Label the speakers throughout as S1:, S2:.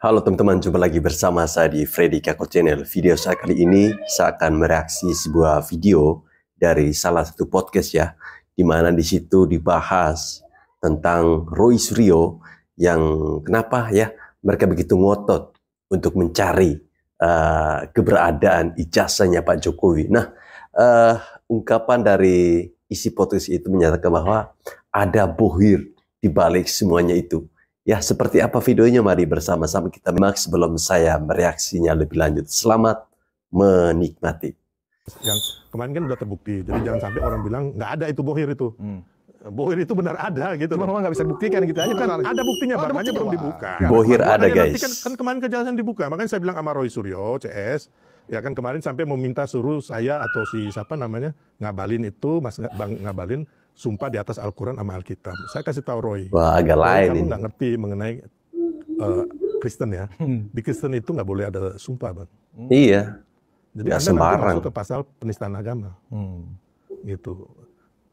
S1: Halo teman-teman, jumpa lagi bersama saya di Freddy Kako Channel. Video saya kali ini, saya akan mereaksi sebuah video dari salah satu podcast ya, di mana di situ dibahas tentang Roy Suryo yang kenapa ya mereka begitu ngotot untuk mencari keberadaan ijazahnya Pak Jokowi. Nah, ungkapan dari isi podcast itu menyatakan bahwa ada bohir di balik semuanya itu. Ya, seperti apa videonya? Mari bersama-sama kita simak sebelum saya mereaksinya lebih lanjut. Selamat menikmati.
S2: Yang kemarin kan udah terbukti, jadi jangan sampai orang bilang nggak ada itu bohir itu. Bohir itu benar ada gitu.
S3: Cuma nggak bisa buktikan gitu aja.
S2: Kan ada buktinya, makanya belum dibuka.
S1: Bohir ada guys.
S2: Kan kemarin kejelasan dibuka, makanya saya bilang sama Roy Suryo, CS, ya kan kemarin sampai meminta suruh saya atau si siapa namanya Ngabalin itu, Mas Bang Ngabalin, sumpah di atas Al-Quran sama Alkitab. Saya kasih tahu Roy.
S1: Wah, agak lain
S2: kamu
S1: ini.
S2: nggak ngerti mengenai Kristen ya. Di Kristen itu nggak boleh ada sumpah, Bang.
S1: Iya.
S2: Jadi
S1: Nggak
S2: Anda
S1: sembarang.
S2: nanti masuk ke pasal penistaan agama. Gitu.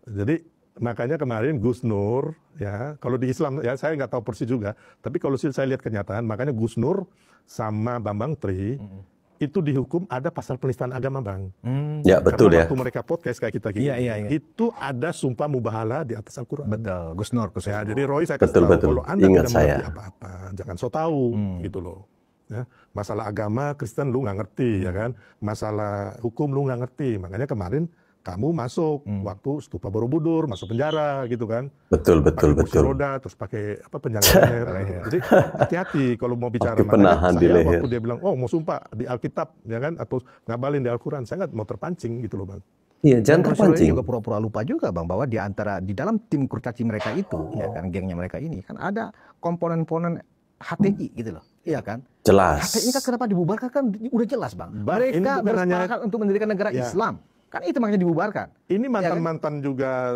S2: Jadi makanya kemarin Gus Nur, ya kalau di Islam ya saya nggak tahu persis juga, tapi kalau saya lihat kenyataan, makanya Gus Nur sama Bambang Tri itu dihukum ada pasal penistaan agama, Bang.
S1: Ya betul
S2: Karena
S1: ya.
S2: waktu mereka podcast kayak kita gini,
S3: Iya.
S2: itu ada sumpah mubahalah di atas Al-Quran.
S3: Betul, Gus Nur.
S2: Ya, jadi Roy saya
S1: Betul,
S2: kasih tahu,
S1: betul.
S2: kalau Anda
S1: Ingat
S2: tidak
S1: saya.
S2: mengerti apa-apa, jangan so tahu, gitu loh. Ya, masalah agama Kristen lu nggak ngerti, ya kan? Masalah hukum lu nggak ngerti, makanya kemarin kamu masuk waktu Stupa Borobudur, masuk penjara gitu kan.
S1: Betul.
S2: Pakai kursi roda, terus pakai apa penjangkau leher. Jadi hati-hati kalau mau bicara.
S1: Pakai penahan di
S2: saya
S1: leher.
S2: waktu dia bilang, oh mau sumpah di Alkitab, ya kan, atau ngabalin di Al-Quran, saya nggak mau terpancing gitu loh, Bang.
S1: Iya, jangan
S3: Dan Roy Suryo
S1: terpancing.
S3: juga pura-pura lupa juga, Bang, bahwa di dalam tim kurcaci mereka itu, ya kan, gengnya mereka ini kan ada komponen-komponen HTI gitu loh. Iya kan?
S1: Jelas.
S3: HTI ini kan kenapa dibubarkan kan udah jelas, Bang.
S2: Bang, ini
S3: Mereka
S2: bukan hanya-
S3: bersepakat untuk mendirikan negara
S2: Ya.
S3: Islam. Kan itu makanya dibubarkan.
S2: Ini mantan-mantan juga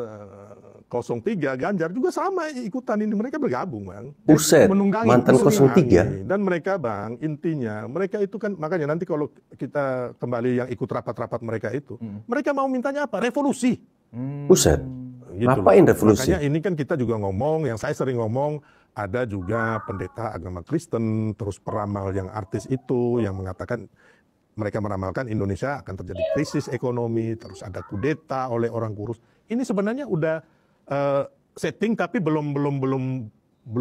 S2: 03 Ganjar juga sama ikutan ini, mereka bergabung, Bang.
S1: Buset,
S3: menunggangi,
S1: mantan
S2: Menunggangi.
S1: 03.
S2: Dan mereka, Bang, intinya mereka itu kan, makanya nanti kalau kita kembali yang ikut rapat-rapat mereka itu, mereka mau mintanya apa? Revolusi.
S1: Buset.
S2: Gitu
S1: Ngapain
S2: loh.
S1: revolusi?
S2: Makanya ini kan kita juga ngomong, yang saya sering ngomong, ada juga pendeta agama Kristen, terus peramal yang artis itu, yang mengatakan, mereka meramalkan Indonesia akan terjadi krisis ekonomi, terus ada kudeta oleh orang kurus. Ini sebenarnya udah setting, tapi belum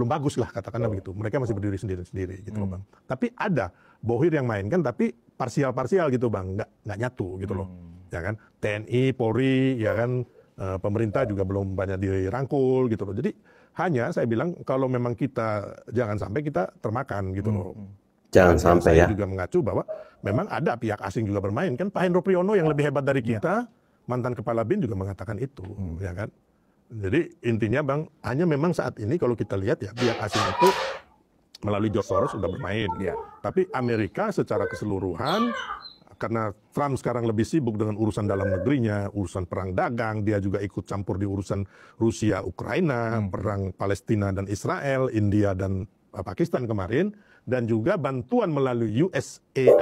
S2: bagus lah, katakanlah begitu. Mereka masih berdiri sendiri-sendiri gitu loh, Bang. Tapi ada bohir yang main kan, tapi parsial-parsial gitu, Bang, nggak nyatu gitu loh. Ya kan, TNI, Polri, ya kan, pemerintah juga belum banyak dirangkul gitu loh. Jadi hanya saya bilang kalau memang kita jangan sampai kita termakan gitu loh.
S1: Jangan
S2: Dan
S1: sampai
S2: saya
S1: ya.
S2: juga mengacu bahwa memang ada pihak asing juga bermain kan. Pak Hendro Priyono yang lebih hebat dari kita, mantan kepala BIN juga mengatakan itu, ya kan. Jadi intinya, Bang, hanya memang saat ini kalau kita lihat ya pihak asing itu melalui George Soros sudah bermain.
S3: Ya.
S2: Tapi Amerika secara keseluruhan, karena Trump sekarang lebih sibuk dengan urusan dalam negerinya, urusan perang dagang, dia juga ikut campur di urusan Rusia, Ukraina, perang Palestina dan Israel, India dan Pakistan kemarin, dan juga bantuan melalui USAID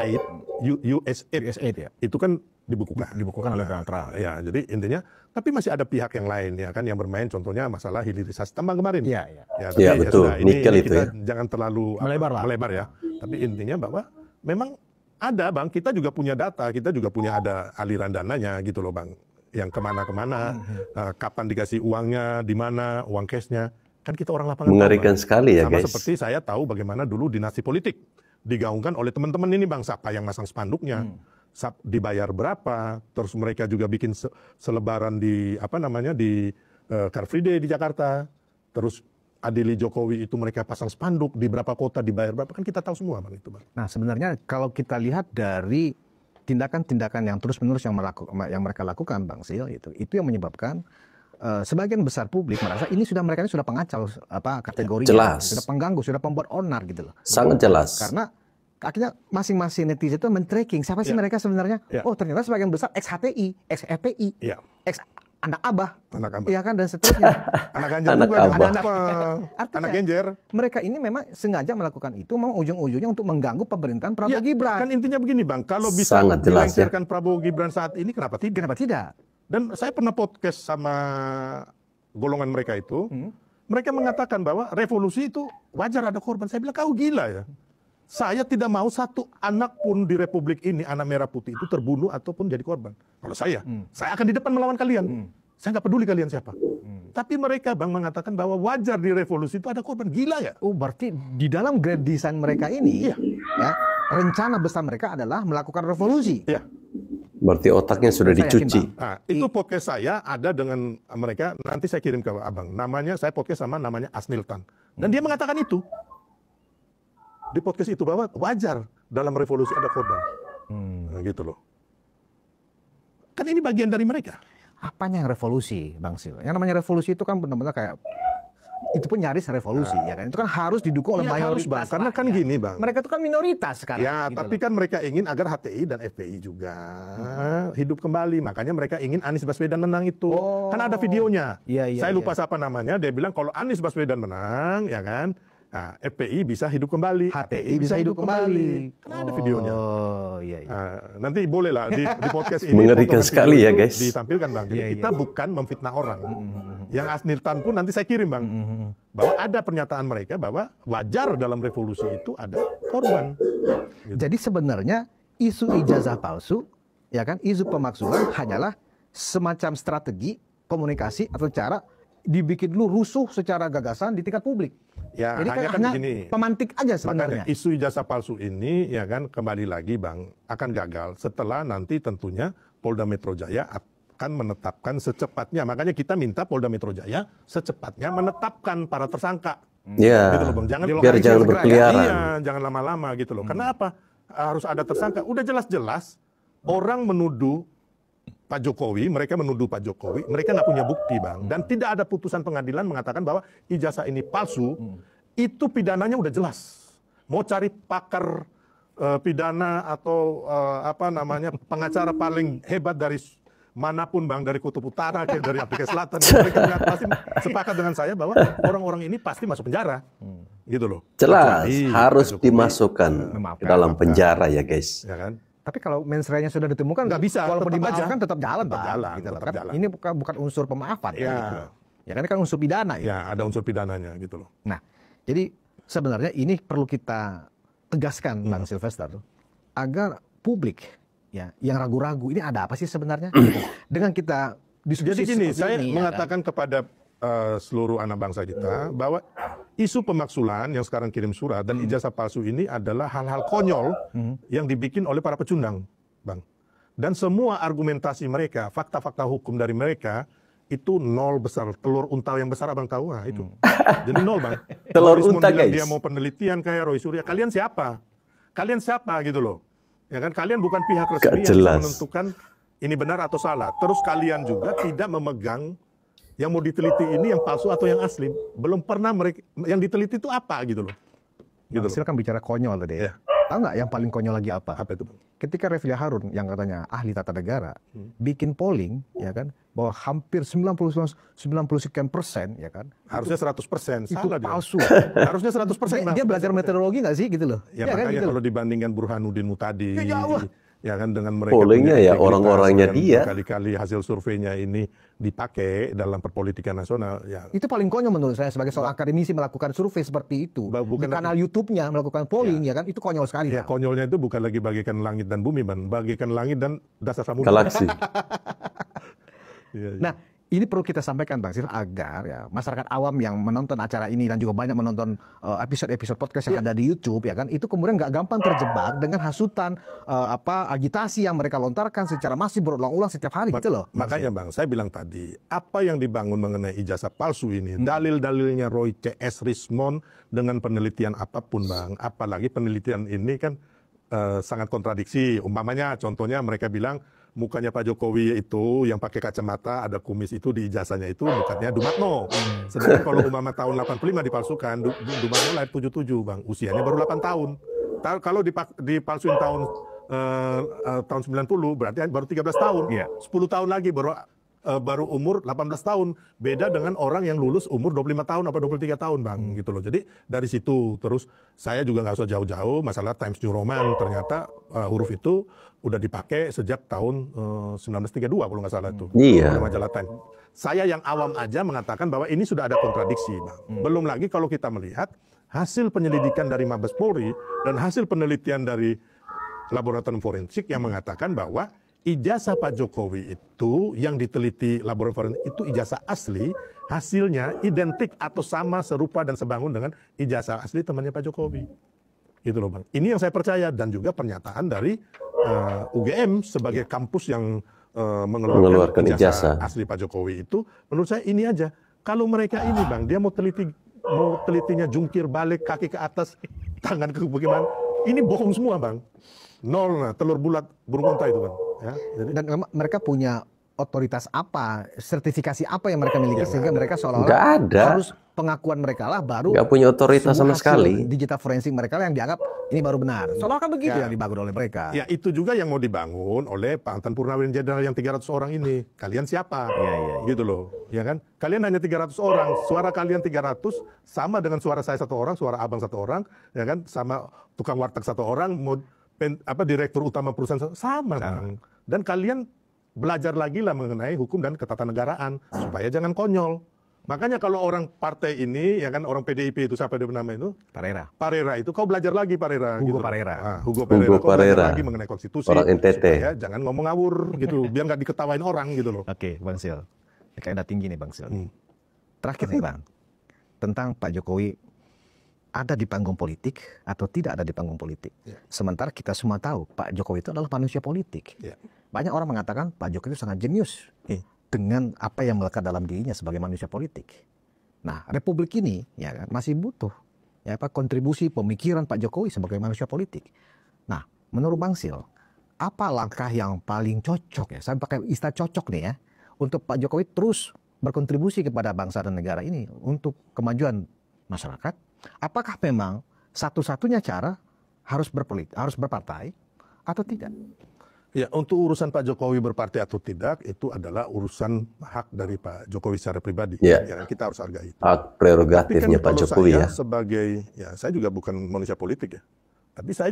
S3: ya.
S2: itu kan dibukukan
S3: oleh Donald Trump.
S2: Ya, jadi intinya, tapi masih ada pihak yang lain ya kan yang bermain, contohnya masalah hilirisasi tambang kemarin.
S3: Iya.
S2: Tapi
S1: Iya, betul.
S2: sudah,
S1: Nikel itu
S2: kita
S1: ya.
S2: jangan terlalu
S3: Melebar lah.
S2: ya. Tapi intinya bahwa memang ada, Bang, kita juga punya data, kita juga punya ada aliran dananya gitu loh, Bang, yang kemana-kemana, kapan dikasih uangnya, di mana uang cashnya, kan kita orang lapangan.
S1: Mengerikan
S2: tahu, Bang.
S1: sekali ya,
S2: Sama
S1: guys.
S2: seperti saya tahu bagaimana dulu dinasti politik digaungkan oleh teman-teman ini, Bang, siapa yang masang spanduknya, dibayar berapa, terus mereka juga bikin selebaran di apa namanya di Car Free Day di Jakarta, terus adili Jokowi itu mereka pasang spanduk di berapa kota, dibayar berapa, kan kita tahu semua, Bang, itu, Bang.
S3: Nah, sebenarnya kalau kita lihat dari tindakan-tindakan yang terus-menerus yang mereka lakukan, Bang Sil, itu yang menyebabkan sebagian besar publik merasa ini mereka sudah pengacau kategorinya,
S1: Jelas.
S3: sudah pengganggu, sudah pembuat onar gitu loh.
S1: Sangat jelas.
S3: Karena akhirnya masing-masing netizen itu men-tracking siapa sih mereka sebenarnya. Oh, ternyata sebagian besar ex HTI, ex FPI,
S2: Iya.
S3: ex anak abah,
S2: Anak abah.
S3: iya kan, dan seterusnya.
S2: Anak Ganjar
S1: Anak
S2: juga,
S1: abah.
S2: jangan lupa.
S3: Artinya,
S2: Anak Genjer.
S3: mereka ini memang sengaja melakukan itu, mau ujung-ujungnya untuk mengganggu pemerintahan Prabowo
S2: Ya,
S3: Gibran.
S2: kan intinya begini, Bang, kalau bisa
S1: Sangat jelas ya.
S2: dilengsarkan Prabowo Gibran saat ini, kenapa tidak?
S3: Kenapa tidak?
S2: Dan saya pernah podcast sama golongan mereka itu, mereka mengatakan bahwa revolusi itu wajar ada korban. Saya bilang, kau gila ya. Saya tidak mau satu anak pun di Republik ini, anak merah putih itu terbunuh ataupun jadi korban. Kalau saya akan di depan melawan kalian. Saya nggak peduli kalian siapa. Tapi mereka Bang mengatakan bahwa wajar di revolusi itu ada korban. Gila ya?
S3: Oh, berarti di dalam grand design mereka ini, ya, rencana besar mereka adalah melakukan revolusi.
S2: Iya.
S1: Berarti otaknya sudah
S3: Saya yakin,
S1: dicuci.
S3: Bang.
S2: Nah, itu podcast saya ada dengan mereka. Nanti saya kirim ke Abang. Namanya, saya podcast sama namanya Asnil Tan. Dan dia mengatakan itu. Di podcast itu bahwa wajar dalam revolusi ada korban. Nah, gitu loh. Kan ini bagian dari mereka.
S3: Apanya yang revolusi, Bang Sil? Yang namanya revolusi itu kan benar-benar kayak itu pun nyaris revolusi, ya kan? Itu kan harus didukung oleh
S2: Ya, harus,
S3: mayoritas.
S2: Bang. Karena kan gini, Bang.
S3: Mereka itu kan minoritas sekarang.
S2: Ya,
S3: gitu
S2: tapi
S3: loh.
S2: kan mereka ingin agar HTI dan FPI juga hidup kembali. Makanya mereka ingin Anies Baswedan menang itu.
S3: Oh.
S2: Kan ada videonya.
S3: Iya,
S2: Saya lupa
S3: iya.
S2: siapa namanya. Dia bilang kalau Anies Baswedan menang, ya kan, nah, FPI bisa hidup kembali.
S3: HTI bisa hidup kembali.
S2: Kan ada videonya.
S3: Oh, iya, iya.
S2: Nah, nanti boleh lah di podcast ini.
S1: Mengerikan
S2: potongan
S1: sekali
S2: video
S1: ya,
S2: itu
S1: guys.
S2: Ditampilkan, Bang. Jadi
S3: Iya,
S2: kita
S3: iya.
S2: bukan memfitnah orang. Yang Asnil Tan pun nanti saya kirim, Bang. Bahwa ada pernyataan mereka bahwa wajar dalam revolusi itu ada korban.
S3: Jadi sebenarnya isu ijazah palsu, ya kan, isu pemakzulan hanyalah semacam strategi komunikasi atau cara dibikin dulu rusuh secara gagasan di tingkat publik.
S2: Ya,
S3: Jadi kan
S2: hanya kan
S3: hanya
S2: begini.
S3: pemantik aja sebenarnya.
S2: Makanya isu ijazah palsu ini ya kan kembali lagi Bang akan gagal setelah nanti tentunya Polda Metro Jaya akan menetapkan secepatnya. Makanya kita minta Polda Metro Jaya secepatnya menetapkan para tersangka.
S1: Ya,
S2: Gitu loh, Bang. Jangan
S1: biar jangan
S3: segera ya.
S1: berkeliaran.
S2: Iya, jangan lama-lama gitu loh. Karena apa? Harus ada tersangka. Udah jelas-jelas orang menuduh Pak Jokowi, mereka menuduh Pak Jokowi, mereka nggak punya bukti, Bang. Dan tidak ada putusan pengadilan mengatakan bahwa ijazah ini palsu, itu pidananya udah jelas. Mau cari pakar pidana atau apa namanya pengacara paling hebat dari manapun, Bang, dari Kutub Utara, kayak dari Afrika Selatan, mereka pasti sepakat dengan saya bahwa orang-orang ini pasti masuk penjara, gitu loh.
S1: Jelas,
S2: Kecuali
S1: harus
S2: Pak Jokowi,
S1: dimasukkan ke dalam penjara ya guys.
S2: ya kan?
S3: Tapi kalau mens reanya sudah ditemukan,
S2: Nggak bisa,
S3: walaupun
S2: tetap
S3: dimaafkan
S2: aja.
S3: tetap jalan,
S2: Tetap
S3: Bang.
S2: jalan,
S3: Gitu loh.
S2: tetap
S3: Kan
S2: jalan.
S3: ini bukan unsur pemaafan,
S2: Ya.
S3: gitu loh. Ya kan ini kan unsur pidana ya.
S2: Ya, ada unsur pidananya gitu loh.
S3: Nah, jadi sebenarnya ini perlu kita tegaskan, Bang Sylvester, agar publik ya yang ragu-ragu ini ada apa sih sebenarnya? Dengan kita diskusi
S2: Jadi gini,
S3: seperti
S2: saya
S3: ini, ya kan?
S2: mengatakan kepada seluruh anak bangsa kita bahwa isu pemaksulan yang sekarang kirim surat dan ijazah palsu ini adalah hal-hal konyol yang dibikin oleh para pecundang, Bang. Dan semua argumentasi mereka, fakta-fakta hukum dari mereka itu nol besar. Telur unta yang besar Abang tahu, nah, itu. Jadi nol, Bang.
S1: Telur
S2: Rismon
S1: unta,
S2: bilang
S1: guys.
S2: Dia mau penelitian kayak Roy Surya. Kalian siapa? Kalian siapa gitu loh. Ya kan, kalian bukan pihak resmi
S1: Gak
S2: yang bisa
S1: jelas.
S2: menentukan ini benar atau salah. Terus kalian juga tidak memegang yang mau diteliti ini yang palsu atau yang asli. Belum pernah mereka yang diteliti itu apa gitu loh. Gitu loh.
S3: Hasil kan bicara konyol tadi ya.
S2: Iya.
S3: Tahu nggak yang paling konyol lagi apa?
S2: Apa itu, Bang?
S3: Ketika Refli Harun yang katanya ahli tata negara bikin polling, ya kan, bahwa hampir 90 sekian persen, ya kan,
S2: Harusnya 100%.
S3: itu
S2: Salah dia.
S3: palsu.
S2: Harusnya 100%. Bang.
S3: Dia belajar metodologi nggak sih gitu loh?
S2: Ya,
S3: kan,
S2: makanya
S3: gitu loh.
S2: kalau dibandingkan Burhanuddin Mutadi,
S3: Ya, jauh.
S2: ya kan dengan mereka
S1: Pollingnya
S2: punya
S1: ya
S2: integritas
S1: orang-orangnya
S2: dan
S1: dia.
S2: Berkali-kali hasil surveinya ini dipakai dalam perpolitikan nasional. Ya,
S3: Itu paling konyol menurut saya sebagai seorang akademisi melakukan survei seperti itu.
S2: Bukan
S3: Di kanal YouTube-nya melakukan polling, ya kan, itu konyol sekali.
S2: ya
S3: Bang.
S2: konyolnya itu bukan lagi bagaikan langit dan bumi, Bang. Bagaikan langit dan dasar samudra.
S1: Galaksi.
S2: Iya, iya.
S3: Nah, ini perlu kita sampaikan, Bang Sir, agar ya masyarakat awam yang menonton acara ini dan juga banyak menonton episode-episode podcast yang ada di YouTube, ya kan, itu kemudian nggak gampang terjebak dengan hasutan agitasi yang mereka lontarkan secara masif berulang-ulang setiap hari gitu loh.
S2: Makanya Bang, saya bilang tadi, apa yang dibangun mengenai ijazah palsu ini, dalil-dalilnya Roy CS Rismon dengan penelitian apapun, Bang. Apalagi penelitian ini kan sangat kontradiksi. Umpamanya, contohnya mereka bilang, mukanya Pak Jokowi itu yang pakai kacamata ada kumis itu di ijazahnya itu mukanya Dumatno. Sedangkan kalau umpama tahun 85 dipalsukan, Dumatno lahir 77, Bang. Usianya baru 8 tahun. Kalau dipalsuin tahun 90 berarti baru 13 tahun.
S3: Iya.
S2: 10 tahun lagi baru umur 18 tahun. Beda dengan orang yang lulus umur 25 tahun atau 23 tahun, Bang, gitu loh. Jadi dari situ terus saya juga nggak usah jauh-jauh masalah Times New Roman, ternyata huruf itu udah dipakai sejak tahun 1932 kalau nggak salah itu.
S1: Iya.
S2: Oleh majalah Time. Saya yang awam aja mengatakan bahwa ini sudah ada kontradiksi, Bang. Belum lagi kalau kita melihat hasil penyelidikan dari Mabes Polri dan hasil penelitian dari laboratorium forensik yang mengatakan bahwa ijazah Pak Jokowi itu yang diteliti laboratorium forensik itu ijazah asli, hasilnya identik atau sama, serupa dan sebangun dengan ijazah asli temannya Pak Jokowi. Gitu loh Bang. Ini yang saya percaya, dan juga pernyataan dari UGM sebagai kampus yang mengeluarkan ijazah asli Pak Jokowi itu, menurut saya ini aja. Kalau mereka ini Bang, dia mau telitinya jungkir balik, kaki ke atas, tangan ke bagaimana, ini bohong semua Bang. Nol, nah, telur bulat, burung onta itu Bang. Ya, jadi.
S3: Dan mereka punya otoritas apa, sertifikasi apa yang mereka miliki sehingga mereka seolah-olah
S1: nggak ada.
S3: harus pengakuan mereka lah baru
S1: Nggak punya otoritas sama sekali.
S3: Digital forensik mereka lah yang dianggap ini baru benar. Seolah-olah kan begitu yang dibangun oleh mereka.
S2: Ya itu juga yang mau dibangun oleh Pak Anton Purnawirawan Jenderal yang 300 orang ini. Kalian siapa? Gitu loh. Ya kan? Kalian hanya 300 orang. Suara kalian 300 sama dengan suara saya 1 orang, suara abang 1 orang, ya kan? Sama tukang warteg 1 orang, direktur utama perusahaan sama. Dan kalian belajar lagi lah mengenai hukum dan ketatanegaraan supaya jangan konyol. Makanya kalau orang partai ini, ya kan, orang PDIP itu siapa dia nama itu? Parera itu kau belajar lagi Parera.
S3: Hugo
S2: gitu.
S3: Parera.
S2: Hugo Parera. Kau belajar lagi mengenai konstitusi.
S1: Orang NTT.
S2: Supaya jangan ngomong ngawur gitu, biar nggak diketawain orang gitu loh.
S3: Oke, Bang Sil. Kayaknya tinggi nih Bang Sil. Terakhir nih Bang, tentang Pak Jokowi ada di panggung politik atau tidak ada di panggung politik. Sementara kita semua tahu Pak Jokowi itu adalah manusia politik. Banyak orang mengatakan Pak Jokowi itu sangat jenius dengan apa yang melekat dalam dirinya sebagai manusia politik. Nah, Republik ini ya kan masih butuh kontribusi pemikiran Pak Jokowi sebagai manusia politik. Nah, menurut Bang Sil, apa langkah yang paling cocok ya? Saya pakai istilah cocok nih ya, untuk Pak Jokowi terus berkontribusi kepada bangsa dan negara ini untuk kemajuan masyarakat. Apakah memang satu-satunya cara harus berpartai atau tidak?
S2: Ya, untuk urusan Pak Jokowi berpartai atau tidak itu adalah urusan hak dari Pak Jokowi secara pribadi. Ya, kita harus hargai itu.
S1: Hak prerogatifnya Pak Jokowi ya.
S2: Saya juga bukan manusia politik ya. Tapi saya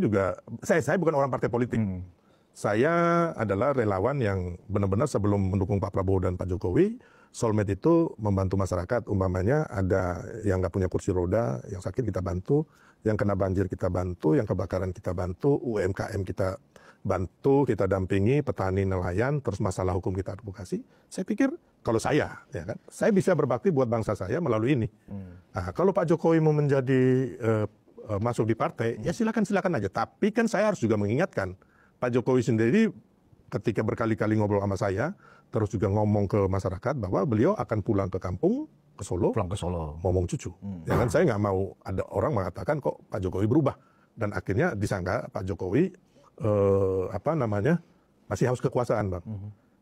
S2: bukan orang partai politik. Saya adalah relawan yang benar-benar sebelum mendukung Pak Prabowo dan Pak Jokowi, soulmate itu membantu masyarakat. Umpamanya ada yang nggak punya kursi roda, yang sakit kita bantu, yang kena banjir kita bantu, yang kebakaran kita bantu, UMKM kita bantu, kita dampingi, petani, nelayan, terus masalah hukum kita advokasi. Saya pikir kalau saya, ya kan, saya bisa berbakti buat bangsa saya melalui ini. Nah, kalau Pak Jokowi mau menjadi masuk di partai, ya silakan aja. Tapi kan saya harus juga mengingatkan Pak Jokowi sendiri ketika berkali-kali ngobrol sama saya, terus juga ngomong ke masyarakat bahwa beliau akan pulang ke kampung, ke Solo, ngomong cucu. Ya kan, saya nggak mau ada orang mengatakan kok Pak Jokowi berubah, dan akhirnya disangka Pak Jokowi masih haus kekuasaan, Bang.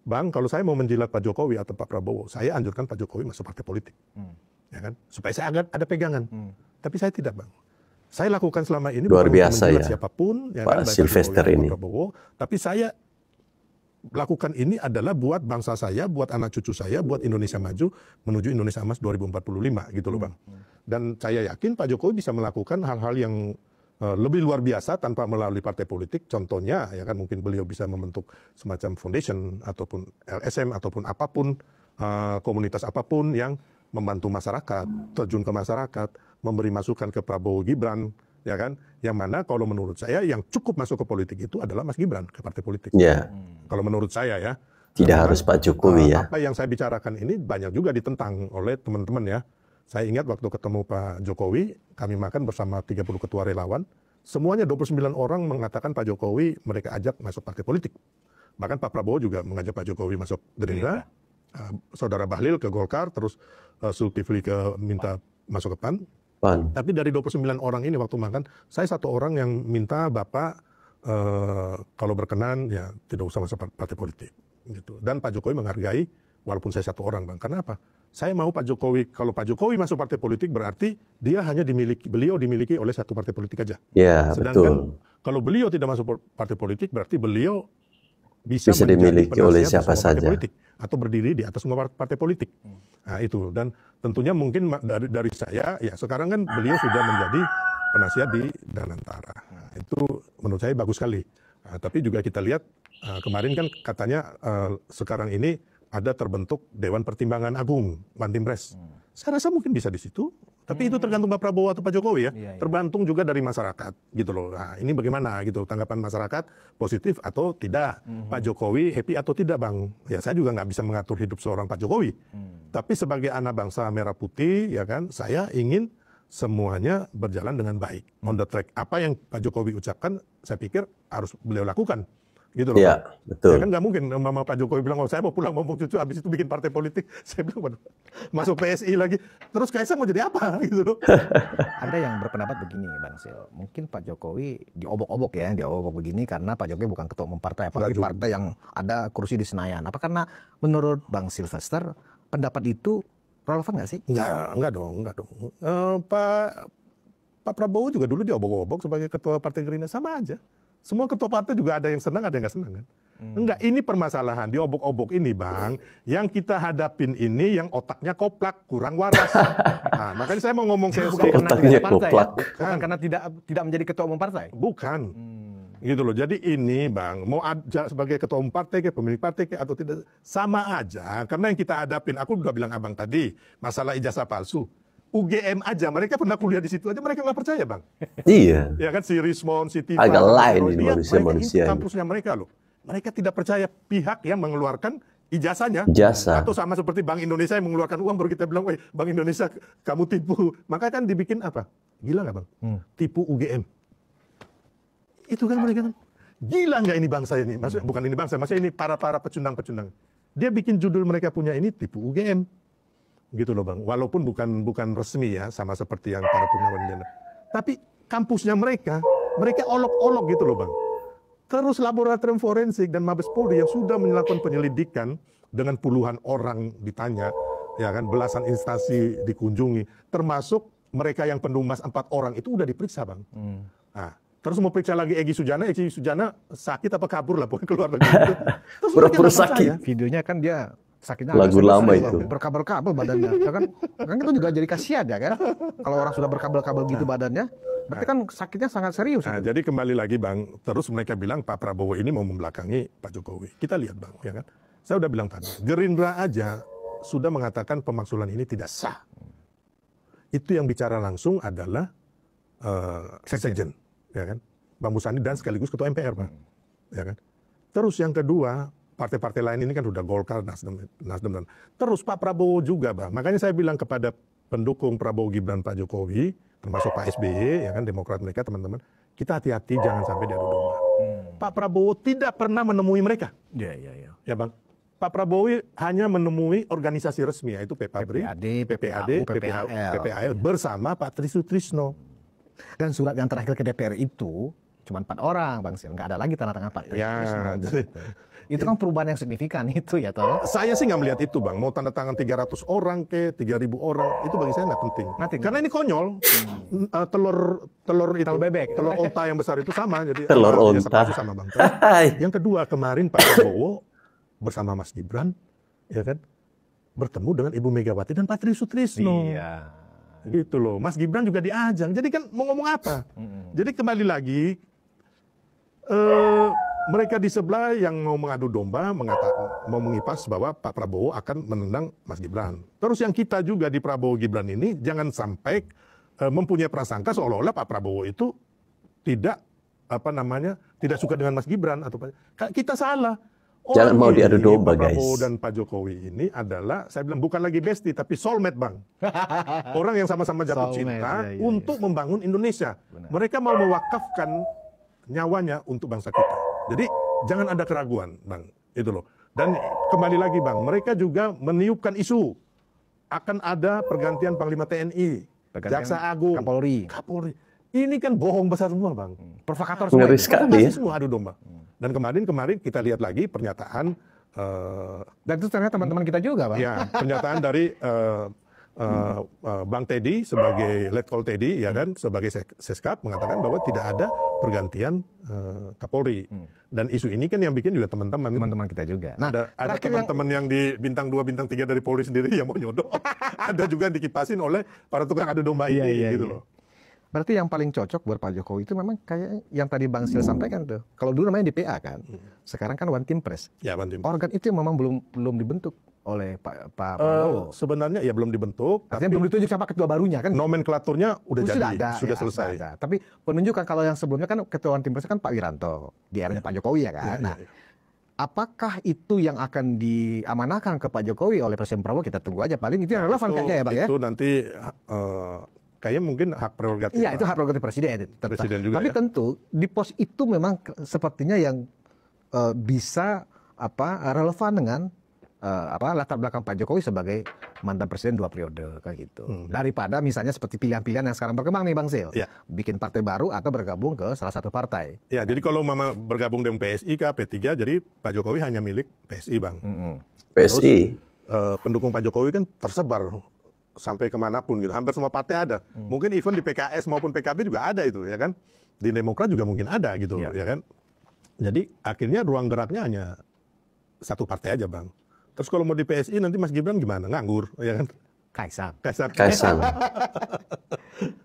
S2: Bang, kalau saya mau menjilat Pak Jokowi atau Pak Prabowo, saya anjurkan Pak Jokowi masuk partai politik, ya kan, supaya saya ada pegangan. Tapi saya tidak, Bang. Saya lakukan selama ini
S1: luar biasa ya,
S2: siapapun, ya
S1: Pak
S2: kan,
S1: Silvester ini.
S2: Prabowo, tapi saya lakukan ini adalah buat bangsa saya, buat anak cucu saya, buat Indonesia maju menuju Indonesia Emas 2045 gitu loh Bang. Dan saya yakin Pak Jokowi bisa melakukan hal-hal yang lebih luar biasa tanpa melalui partai politik. Contohnya ya kan, mungkin beliau bisa membentuk semacam foundation ataupun LSM ataupun apapun, komunitas apapun yang membantu masyarakat, terjun ke masyarakat, memberi masukan ke Prabowo Gibran, ya kan, yang mana kalau menurut saya yang cukup masuk ke politik itu adalah Mas Gibran ke partai politik. Kalau menurut saya ya.
S1: Tidak harus Pak Jokowi ya.
S2: Apa yang saya bicarakan ini banyak juga ditentang oleh teman-teman ya. Saya ingat waktu ketemu Pak Jokowi, kami makan bersama 30 ketua relawan, semuanya 29 orang mengatakan Pak Jokowi mereka ajak masuk partai politik. Bahkan Pak Prabowo juga mengajak Pak Jokowi masuk Gerindra, Saudara Bahlil ke Golkar, terus Zulkifli minta masuk ke PAN. Tapi dari 29 orang ini waktu makan, saya satu orang yang minta Bapak kalau berkenan ya tidak usah masuk partai politik. Gitu. Dan Pak Jokowi menghargai walaupun saya satu orang, Bang. Karena apa? Saya mau Pak Jokowi, kalau Pak Jokowi masuk partai politik berarti dia hanya beliau dimiliki oleh satu partai politik aja.
S1: Ya,
S2: sedangkan kalau beliau tidak masuk partai politik berarti beliau bisa
S1: dimiliki oleh siapa saja
S2: politik, atau berdiri di atas semua partai politik. Nah itu, dan tentunya mungkin dari saya ya sekarang kan beliau sudah menjadi penasihat di Danantara. Nah, itu menurut saya bagus sekali. Nah, tapi juga kita lihat kemarin kan katanya sekarang ini ada terbentuk Dewan Pertimbangan Agung, Bantimpres. Saya rasa mungkin bisa di situ Tapi itu tergantung Pak Prabowo atau Pak Jokowi ya.
S3: Iya, iya.
S2: Tergantung juga dari masyarakat gitu loh. Nah, ini bagaimana gitu tanggapan masyarakat, positif atau tidak. Pak Jokowi happy atau tidak, Bang? Ya saya juga nggak bisa mengatur hidup seorang Pak Jokowi. Tapi sebagai anak bangsa merah putih ya kan, saya ingin semuanya berjalan dengan baik, on the track. Apa yang Pak Jokowi ucapkan, saya pikir harus beliau lakukan. Gitu loh.
S1: Iya, betul.
S2: Ya kan nggak mungkin mama Pak Jokowi bilang, oh saya mau pulang mau cucu, habis itu bikin partai politik. Saya bilang, waduh, masuk PSI lagi. Terus Kaisang mau jadi apa gitu loh.
S3: Ada yang berpendapat begini, Bang Sil. Mungkin Pak Jokowi diobok-obok ya, diobok begini karena Pak Jokowi bukan ketua umum partai, apalagi
S2: Nggak juga.
S3: partai yang ada kursi di Senayan. Apa karena menurut Bang Sylvester pendapat itu relevan nggak sih?
S2: Enggak dong. Pak Prabowo juga dulu diobok-obok sebagai ketua Partai Gerindra, sama aja. Semua ketua partai juga ada yang senang, ada yang nggak senang kan. Enggak, ini permasalahan diobok-obok ini, Bang. Yang kita hadapin ini yang otaknya koplak, kurang waras. Nah, makanya saya mau ngomong
S1: Otaknya koplak.
S3: Bukan karena tidak menjadi ketua umum partai.
S2: Bukan. Gitu loh. Jadi ini, Bang, mau aja sebagai ketua umum partai ke pemilik partai ke atau tidak, sama aja. Karena yang kita hadapin, aku udah bilang Abang tadi, masalah ijazah palsu. UGM aja, mereka pernah kuliah di situ aja, mereka nggak percaya, Bang.
S1: Iya.
S2: Ya kan, si Rismond, si Tifa.
S1: Agak lain ini
S2: Dia,
S1: manusia-manusia
S2: mereka,
S1: ini.
S2: kampusnya mereka loh. Mereka tidak percaya pihak yang mengeluarkan ijazahnya.
S1: Ijazah.
S2: Atau sama seperti Bank Indonesia yang mengeluarkan uang, baru kita bilang, weh Bank Indonesia kamu tipu. Maka kan dibikin apa? Gila nggak, Bang? Tipu UGM. Itu kan mereka kan. Gila nggak ini bangsa ini? Maksudnya, bukan ini bangsa, maksudnya ini para pecundang-pecundang. Dia bikin judul mereka punya ini tipu UGM. Gitu loh, Bang. Walaupun bukan resmi ya, sama seperti yang para purnawan di sana. Tapi kampusnya mereka olok-olok gitu loh, Bang. Terus laboratorium forensik dan Mabes Polri yang sudah melakukan penyelidikan dengan puluhan orang ditanya, ya kan, belasan instansi dikunjungi, termasuk mereka yang penumas 4 orang itu udah diperiksa, Bang. Nah, terus mau periksa lagi Egy Sujana sakit apa kabur lah, pokoknya keluar negeri. Terus mereka
S1: Pura-pura
S2: nggak percaya.
S1: sakit.
S3: Videonya kan dia sakitnya
S1: Lagu
S3: agak
S1: lama
S3: serius,
S1: itu.
S3: berkabel-kabel badannya. Ya kan itu juga jadi kasihan ya kan. Kalau orang sudah berkabel-kabel gitu badannya, berarti kan sakitnya sangat serius.
S2: Nah,
S3: itu.
S2: jadi kembali lagi, Bang, terus mereka bilang Pak Prabowo ini mau membelakangi Pak Jokowi. Kita lihat, Bang, ya kan. Saya udah bilang tadi, Gerindra aja sudah mengatakan pemakzulan ini tidak sah. Itu yang bicara langsung adalah Sekjen, ya kan, Bang Musani dan sekaligus Ketua MPR, Bang, ya kan. Terus yang kedua, partai-partai lain ini kan udah Golkar, Nasdem dan terus Pak Prabowo juga, Bang. Makanya saya bilang kepada pendukung Prabowo Gibran Pak Jokowi, termasuk Pak SBY, ya kan, Demokrat mereka, teman-teman, kita hati-hati jangan sampai diadu domba. Pak Prabowo tidak pernah menemui mereka.
S3: Iya.
S2: Ya, Bang. Pak Prabowo hanya menemui organisasi resmi, yaitu PPABRI,
S3: PPAD,
S2: PPAL bersama Pak Tri Sutrisno.
S3: Dan surat yang terakhir ke DPR itu cuma 4 orang, Bang Sil. Nggak ada lagi tanda tangan Pak.
S2: Ya, jadi
S3: Itu kan perubahan yang signifikan itu ya, toh.
S2: saya sih nggak melihat itu, Bang. Mau tanda tangan 300 orang ke 3.000 orang, itu bagi saya nggak penting. Karena ini konyol. Telur itu,
S3: Telur bebek.
S2: telur onta yang besar itu sama. Jadi
S1: Telur
S2: ya,
S1: onta.
S2: sama, Bang. Terus, yang kedua, kemarin Pak Prabowo bersama Mas Gibran, ya kan, bertemu dengan Ibu Megawati dan Pak Tri Sutrisno.
S3: Iya.
S2: Gitu loh. Mas Gibran juga diajang. Jadi kan mau ngomong apa? Jadi kembali lagi, mereka di sebelah yang mau mengadu domba mau mengipas bahwa Pak Prabowo akan menendang Mas Gibran. Terus yang kita juga di Prabowo Gibran ini jangan sampai mempunyai prasangka seolah-olah Pak Prabowo itu tidak tidak suka dengan Mas Gibran atau kita salah.
S1: Jangan mau diadu domba,
S2: Pak Prabowo
S1: guys.
S2: dan Pak Jokowi ini adalah, saya bilang, bukan lagi bestie tapi soulmate, Bang. Orang yang sama-sama jatuh
S3: Soulmate,
S2: cinta
S3: iya.
S2: untuk membangun Indonesia. Mereka mau mewakafkan nyawanya untuk bangsa kita. Jadi jangan ada keraguan, Bang. Itu loh. Dan kembali lagi, Bang, mereka juga meniupkan isu akan ada pergantian Panglima TNI, Jaksa Agung,
S3: Kapolri.
S2: Ini kan bohong besar semua, Bang.
S3: Provokator semua.
S1: Ngeri sekali ya.
S2: Semua adu domba. Dan kemarin kita lihat lagi pernyataan
S3: Dan itu ternyata teman-teman kita juga, Bang.
S2: ya, pernyataan dari Bang Teddy sebagai Letkol Teddy, ya kan, sebagai Seskap mengatakan bahwa tidak ada pergantian Kapolri. Dan isu ini kan yang bikin juga teman-teman
S3: kita juga.
S2: Nah, ada teman-teman yang di bintang 2, bintang 3 dari Polri sendiri yang mau nyodok. Ada juga yang dikipasin oleh para tukang adu domba ini, gitu loh.
S3: Berarti yang paling cocok buat Pak Jokowi itu memang kayak yang tadi Bang Sil sampaikan tuh. Kalau dulu namanya DPA kan, sekarang kan One Team Press.
S2: Ya, Bang Tim.
S3: Organ itu yang memang belum dibentuk oleh Pak Prabowo.
S2: Sebenarnya ya belum dibentuk.
S3: Artinya belum ditunjuk sama ketua barunya kan?
S2: Nomenklaturnya udah jadi,
S3: ada,
S2: sudah
S3: ya,
S2: selesai.
S3: ada. Tapi penunjukan kalau yang sebelumnya kan ketua tim kan Pak Wiranto di eranya Pak Jokowi ya kan. Nah, apakah itu yang akan diamanahkan ke Pak Jokowi oleh Presiden Prabowo? Kita tunggu aja. Paling itu yang relevan kayaknya ya Bang ya.
S2: Itu nanti kayaknya mungkin hak prerogatif.
S3: Iya, itu hak prerogatif presiden
S2: juga.
S3: Tapi
S2: Ya.
S3: tentu di pos itu memang sepertinya yang bisa relevan dengan latar belakang Pak Jokowi sebagai mantan presiden 2 periode kayak gitu. Daripada misalnya seperti pilihan-pilihan yang sekarang berkembang nih Bang Sil.
S2: Ya.
S3: Bikin partai baru atau bergabung ke salah satu partai.
S2: Ya, jadi kalau mama bergabung dengan PSI ke P3, jadi Pak Jokowi hanya milik PSI, Bang.
S1: PSI.
S2: Terus, pendukung Pak Jokowi kan tersebar sampai kemanapun gitu. Hampir semua partai ada. Mungkin even di PKS maupun PKB juga ada itu, ya kan. Di Demokrat juga mungkin ada gitu, ya kan. Jadi akhirnya ruang geraknya hanya satu partai aja, Bang. Terus kalau mau di PSI nanti Mas Gibran gimana? Nganggur, ya kan?
S1: Kaisang.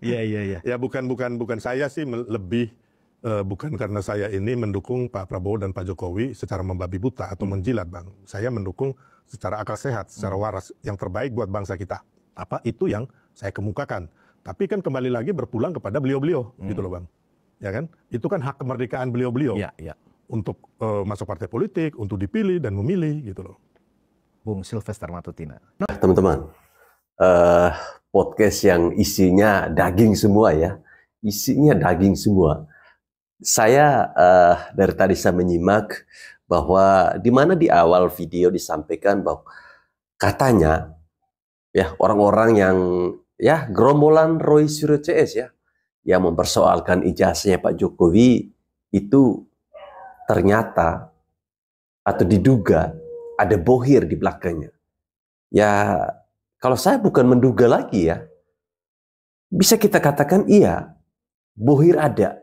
S3: Iya.
S2: Ya bukan saya sih lebih bukan karena saya ini mendukung Pak Prabowo dan Pak Jokowi secara membabi buta atau menjilat, Bang. Saya mendukung secara akal sehat, secara waras, yang terbaik buat bangsa kita. Apa itu yang saya kemukakan. Tapi kan kembali lagi berpulang kepada beliau-beliau, gitu loh, Bang. Ya kan? Itu kan hak kemerdekaan beliau-beliau.
S3: Iya.
S2: Untuk masuk partai politik, untuk dipilih dan memilih, gitu loh.
S3: Bung Silvester Matutina.
S1: Teman-teman, podcast yang isinya daging semua ya. Isinya daging semua. Saya dari tadi saya menyimak bahwa di mana di awal video disampaikan bahwa katanya ya orang-orang yang ya gerombolan Roy Suryo CS ya yang mempersoalkan ijazahnya Pak Jokowi itu ternyata atau diduga ada bohir di belakangnya. Ya kalau saya bukan menduga lagi ya, bisa kita katakan iya, bohir ada.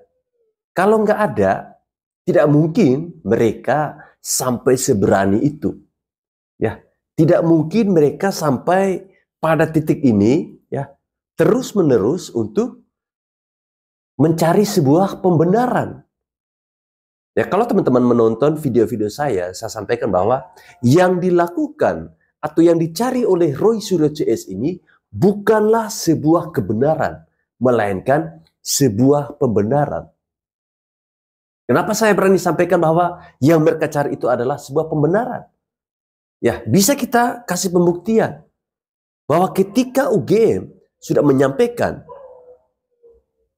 S1: Kalau nggak ada, tidak mungkin mereka sampai seberani itu. Ya, tidak mungkin mereka sampai pada titik ini ya terus-menerus untuk mencari sebuah pembenaran. Ya, kalau teman-teman menonton video-video saya sampaikan bahwa yang dilakukan atau yang dicari oleh Roy Suryo CS ini bukanlah sebuah kebenaran, melainkan sebuah pembenaran. Kenapa saya berani sampaikan bahwa yang mereka cari itu adalah sebuah pembenaran? Ya, bisa kita kasih pembuktian bahwa ketika UGM sudah menyampaikan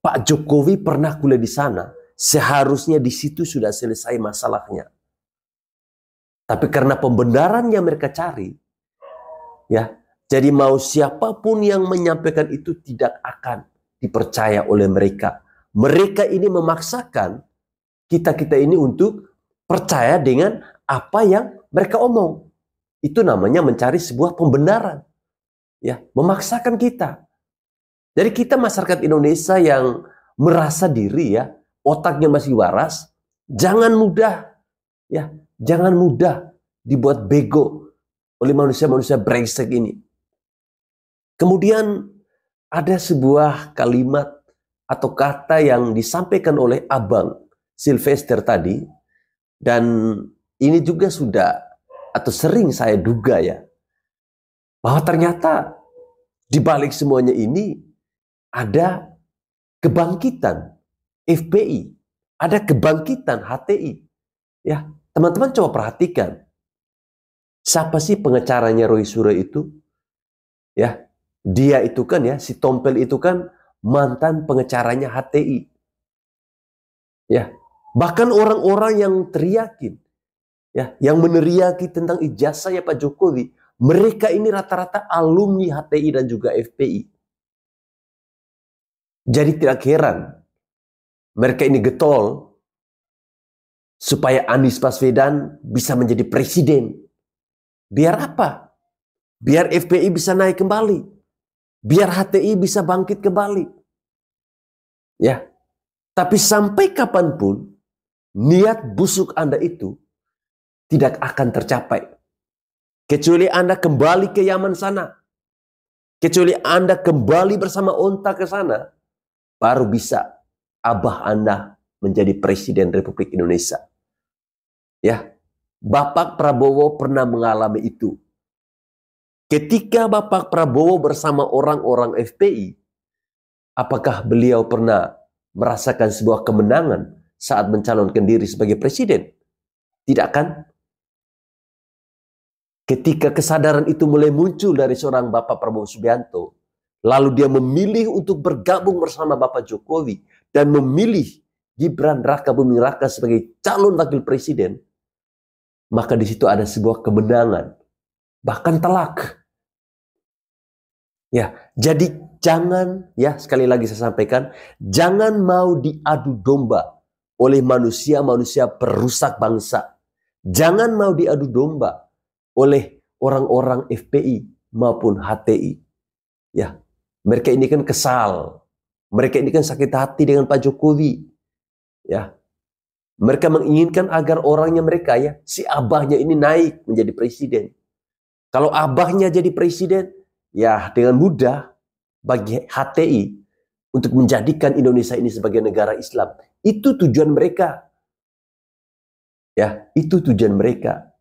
S1: Pak Jokowi pernah kuliah di sana, seharusnya di situ sudah selesai masalahnya. Tapi karena pembenaran yang mereka cari, ya, jadi mau siapapun yang menyampaikan itu tidak akan dipercaya oleh mereka. Mereka ini memaksakan kita ini untuk percaya dengan apa yang mereka omong. Itu namanya mencari sebuah pembenaran. Ya, memaksakan kita. Jadi kita masyarakat Indonesia yang merasa diri ya, otaknya masih waras, jangan mudah dibuat bego oleh manusia-manusia brengsek ini. Kemudian ada sebuah kalimat atau kata yang disampaikan oleh Abang Silvester tadi, dan ini juga sudah atau sering saya duga ya, bahwa ternyata di balik semuanya ini ada kebangkitan FPI, ada kebangkitan HTI. Ya, teman-teman coba perhatikan. Siapa sih pengacaranya Roy Suryo itu? Ya, dia itu kan ya, si Tompel itu kan mantan pengacaranya HTI. Ya, bahkan orang-orang yang teriakin, ya, yang meneriaki tentang ijazahnya Pak Jokowi, mereka ini rata-rata alumni HTI dan juga FPI. Jadi tidak heran mereka ini getol supaya Anies Baswedan bisa menjadi presiden. Biar apa? Biar FPI bisa naik kembali. Biar HTI bisa bangkit kembali. Ya. Tapi sampai kapanpun niat busuk Anda itu tidak akan tercapai. Kecuali Anda kembali ke Yaman sana. Kecuali Anda kembali bersama onta ke sana. Baru bisa abah Anda menjadi presiden Republik Indonesia. Ya, Bapak Prabowo pernah mengalami itu. Ketika Bapak Prabowo bersama orang-orang FPI, apakah beliau pernah merasakan sebuah kemenangan saat mencalonkan diri sebagai presiden? Tidak kan? Ketika kesadaran itu mulai muncul dari seorang Bapak Prabowo Subianto, lalu dia memilih untuk bergabung bersama Bapak Jokowi dan memilih Gibran Rakabuming Raka sebagai calon wakil presiden, maka di situ ada sebuah kemenangan, bahkan telak. Ya, jadi jangan, ya sekali lagi saya sampaikan, jangan mau diadu domba oleh manusia-manusia perusak bangsa. Jangan mau diadu domba oleh orang-orang FPI maupun HTI. Ya, mereka ini kan kesal. Mereka ini kan sakit hati dengan Pak Jokowi. Ya, mereka menginginkan agar orangnya mereka, ya, si abahnya ini naik menjadi presiden. Kalau abahnya jadi presiden, ya dengan mudah bagi HTI untuk menjadikan Indonesia ini sebagai negara Islam. Itu tujuan mereka. Ya, itu tujuan mereka.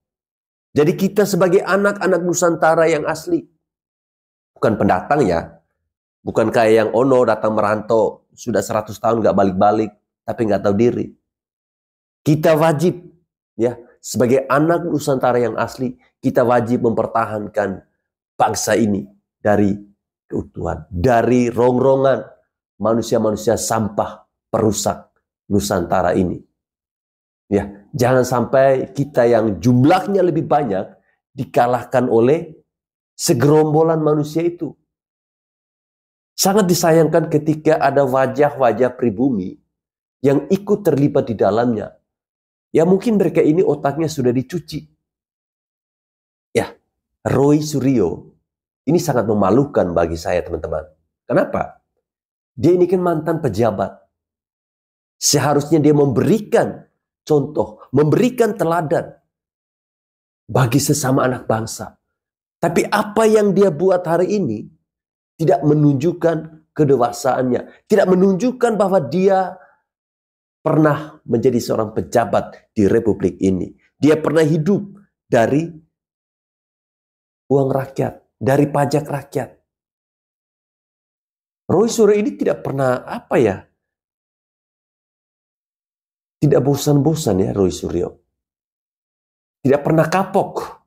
S1: Jadi kita sebagai anak-anak Nusantara yang asli, bukan pendatang ya, bukan kayak yang Ono datang merantau, sudah 100 tahun gak balik-balik, tapi gak tahu diri. Kita wajib, ya, sebagai anak Nusantara yang asli, kita wajib mempertahankan bangsa ini dari keutuhan, dari rongrongan manusia-manusia sampah perusak Nusantara ini. Ya, jangan sampai kita yang jumlahnya lebih banyak dikalahkan oleh segerombolan manusia itu. Sangat disayangkan ketika ada wajah-wajah pribumi yang ikut terlibat di dalamnya. Ya mungkin mereka ini otaknya sudah dicuci. Ya, Roy Suryo ini sangat memalukan bagi saya, teman-teman. Kenapa? Dia ini kan mantan pejabat. Seharusnya dia memberikan contoh, memberikan teladan bagi sesama anak bangsa. Tapi apa yang dia buat hari ini tidak menunjukkan kedewasaannya, tidak menunjukkan bahwa dia pernah menjadi seorang pejabat di Republik ini. Dia pernah hidup dari uang rakyat, dari pajak rakyat. Roy Suryo ini tidak pernah tidak bosan-bosan ya Roy Suryo. Tidak pernah kapok.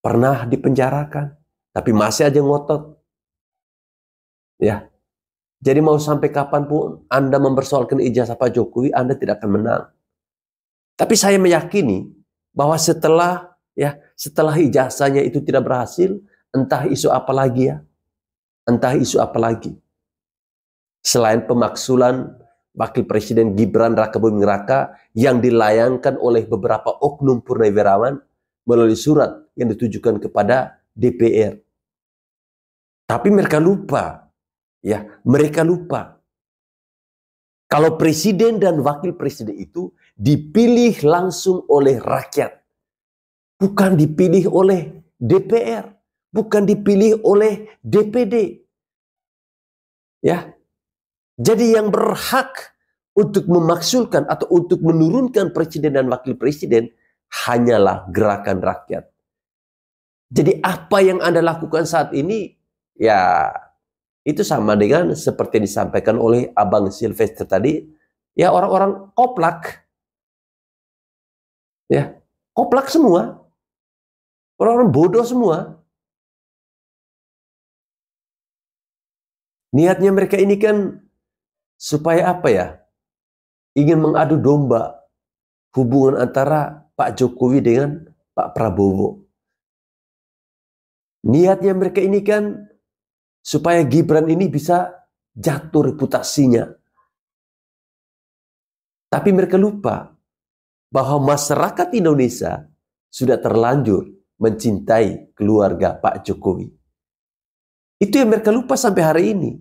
S1: Pernah dipenjarakan, tapi masih aja ngotot. Ya. Jadi mau sampai kapanpun Anda mempersoalkan ijazah Pak Jokowi, Anda tidak akan menang. Tapi saya meyakini bahwa setelah ijazahnya itu tidak berhasil, entah isu apa lagi ya. Entah isu apa lagi. Selain pemaksulan Wakil Presiden Gibran Rakabuming Raka yang dilayangkan oleh beberapa oknum purnawirawan melalui surat yang ditujukan kepada DPR. Tapi mereka lupa. Ya, mereka lupa. Kalau presiden dan wakil presiden itu dipilih langsung oleh rakyat. Bukan dipilih oleh DPR. Bukan dipilih oleh DPD. Ya. Jadi yang berhak untuk memaksulkan atau untuk menurunkan presiden dan wakil presiden hanyalah gerakan rakyat. Jadi apa yang Anda lakukan saat ini, ya itu sama dengan seperti yang disampaikan oleh Abang Sylvester tadi, ya orang-orang koplak. Ya, koplak semua. Orang-orang bodoh semua. Niatnya mereka ini kan supaya apa ya? Ingin mengadu domba hubungan antara Pak Jokowi dengan Pak Prabowo. Niatnya mereka ini kan supaya Gibran ini bisa jatuh reputasinya. Tapi mereka lupa bahwa masyarakat Indonesia sudah terlanjur mencintai keluarga Pak Jokowi. Itu yang mereka lupa sampai hari ini.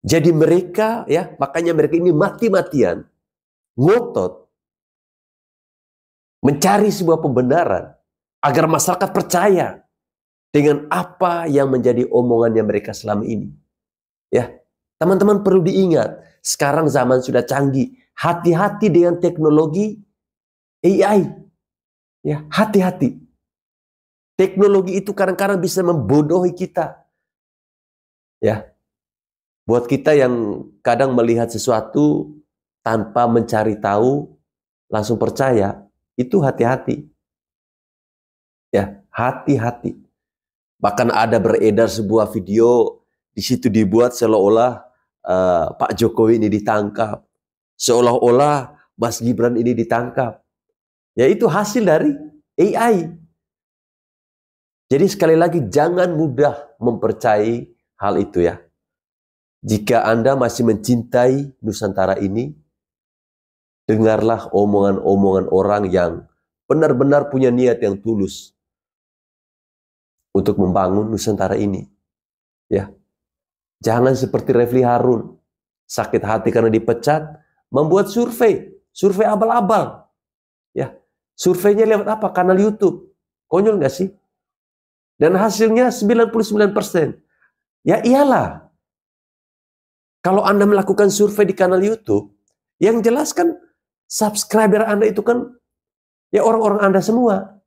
S1: Jadi mereka, ya, makanya mereka ini mati-matian ngotot mencari sebuah pembenaran agar masyarakat percaya dengan apa yang menjadi omongannya mereka selama ini. Ya, teman-teman perlu diingat, sekarang zaman sudah canggih. Hati-hati dengan teknologi AI. Ya, hati-hati. Teknologi itu kadang-kadang bisa membodohi kita. Ya. Buat kita yang kadang melihat sesuatu tanpa mencari tahu, langsung percaya, itu hati-hati. Ya, hati-hati. Bahkan ada beredar sebuah video, di situ dibuat seolah-olah Pak Jokowi ini ditangkap. Seolah-olah Mas Gibran ini ditangkap. Ya, itu hasil dari AI. Jadi sekali lagi, jangan mudah mempercayai hal itu ya. Jika Anda masih mencintai Nusantara ini, dengarlah omongan-omongan orang yang benar-benar punya niat yang tulus untuk membangun Nusantara ini. Ya. Jangan seperti Refli Harun, sakit hati karena dipecat, membuat survei abal-abal. Ya. Surveinya lewat apa? Kanal YouTube. Konyol nggak sih? Dan hasilnya 99%. Ya iyalah. Kalau Anda melakukan survei di kanal YouTube, yang jelas kan subscriber Anda itu kan ya orang-orang Anda semua.